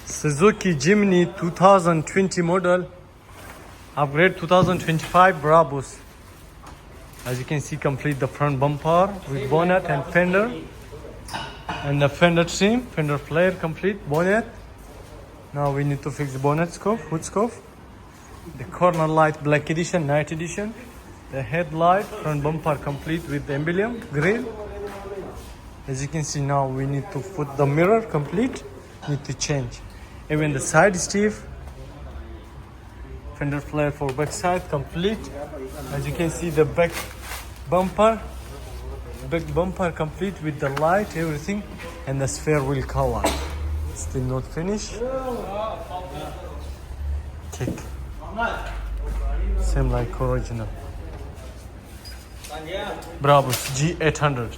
Suzuki Jimny 2020 model. Upgrade 2025 Brabus. As you can see, complete the front bumper with bonnet and fender. And the fender trim, fender flare complete, bonnet. Now we need to fix the bonnet scope, hood scope. The corner light black edition, night edition. The headlight, front bumper complete with the emblem, grille. As you can see now, we need to put the mirror complete, need to change. Even the side stiff. Fender flare for back side complete. As you can see, the back bumper complete with the light, everything, and the spare wheel cover. Still not finished. Kick. Same like original. Brabus G800.